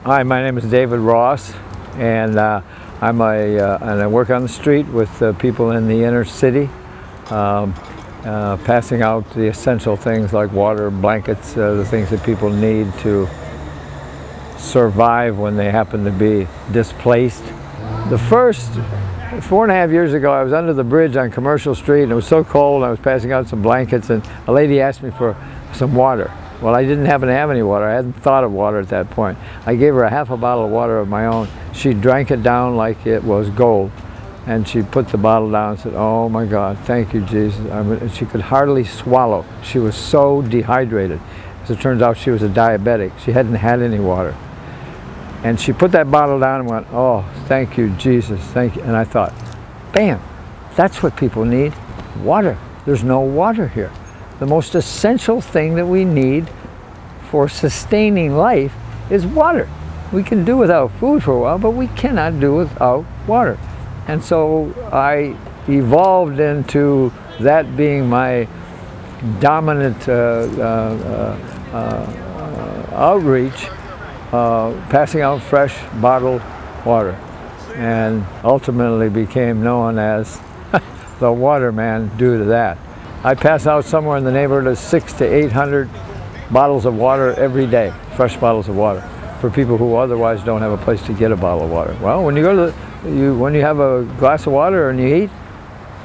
Hi, my name is David Ross, and and I work on the street with people in the inner city, passing out the essential things like water, blankets, the things that people need to survive when they happen to be displaced. The first 4.5 years ago, I was under the bridge on Commercial Street, and it was so cold, I was passing out some blankets, and a lady asked me for some water. Well, I didn't happen to have any water. I hadn't thought of water at that point. I gave her a half a bottle of water of my own. She drank it down like it was gold, and she put the bottle down and said, "Oh my God, thank you, Jesus." And she could hardly swallow. She was so dehydrated. As it turns out, she was a diabetic. She hadn't had any water. And she put that bottle down and went, "Oh, thank you, Jesus, thank you." And I thought, bam, that's what people need, water. There's no water here. The most essential thing that we need for sustaining life is water. We can do without food for a while, but we cannot do without water. And so I evolved into that being my dominant outreach, passing out fresh bottled water, and ultimately became known as the Waterman due to that. I pass out somewhere in the neighborhood of 600 to 800 bottles of water every day, fresh bottles of water, for people who otherwise don't have a place to get a bottle of water. Well, when you go to when you have a glass of water and you eat,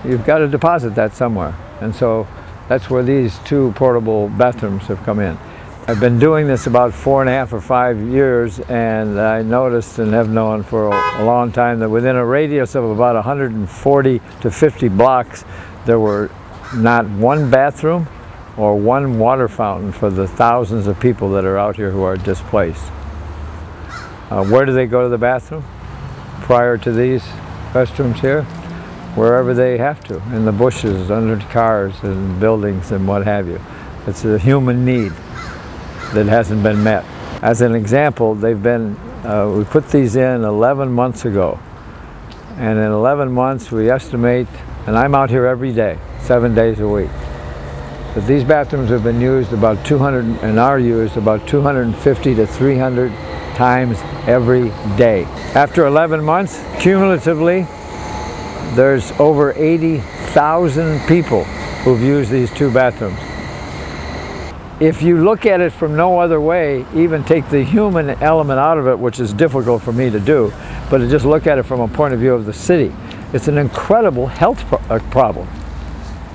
you've got to deposit that somewhere. And so that's where these two portable bathrooms have come in. I've been doing this about 4.5 or 5 years, and I noticed and have known for a long time that within a radius of about 140 to 50 blocks, there were not one bathroom or one water fountain for the thousands of people that are out here who are displaced. Where do they go to the bathroom prior to these restrooms here? Wherever they have to, in the bushes, under cars and buildings and what have you. It's a human need that hasn't been met. As an example, we put these in 11 months ago. And in 11 months we estimate, and I'm out here every day, 7 days a week, but these bathrooms have been used about 200, and are used about 250 to 300 times every day. After 11 months, cumulatively, there's over 80,000 people who've used these two bathrooms. If you look at it from no other way, even take the human element out of it, which is difficult for me to do, but to just look at it from a point of view of the city, it's an incredible health problem.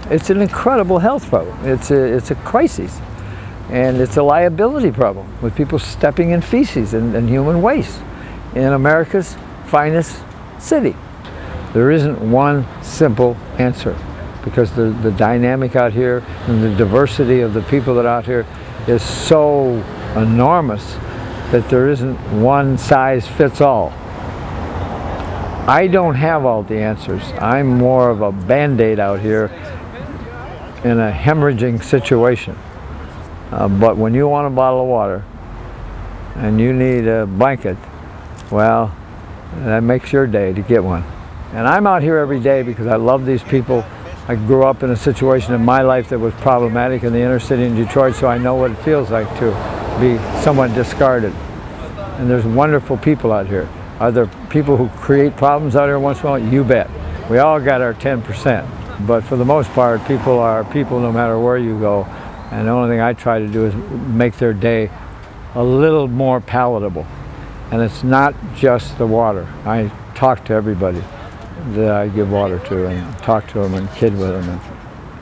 It's an incredible health problem. It's a crisis. And it's a liability problem with people stepping in feces and human waste in America's finest city. There isn't one simple answer, because the dynamic out here and the diversity of the people that are out here is so enormous that there isn't one size fits all. I don't have all the answers. I'm more of a band-aid out here in a hemorrhaging situation. But when you want a bottle of water and you need a blanket, well, that makes your day to get one. And I'm out here every day because I love these people. I grew up in a situation in my life that was problematic in the inner city in Detroit, so I know what it feels like to be somewhat discarded. And there's wonderful people out here. Are there people who create problems out here once in a while? You bet. We all got our 10%. But for the most part, people are people no matter where you go. And the only thing I try to do is make their day a little more palatable. And it's not just the water. I talk to everybody that I give water to, and talk to them and kid with them. And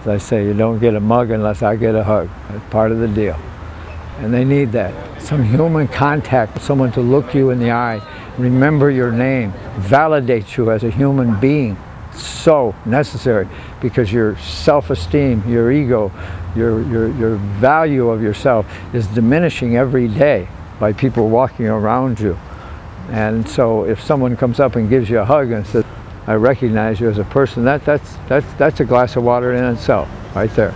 as I say, you don't get a mug unless I get a hug. That's part of the deal. And they need that. Some human contact, someone to look you in the eye, remember your name, validate you as a human being. So necessary, because your self-esteem, your ego, your value of yourself is diminishing every day by people walking around you. And so if someone comes up and gives you a hug and says, "I recognize you as a person," that's a glass of water in itself, right there.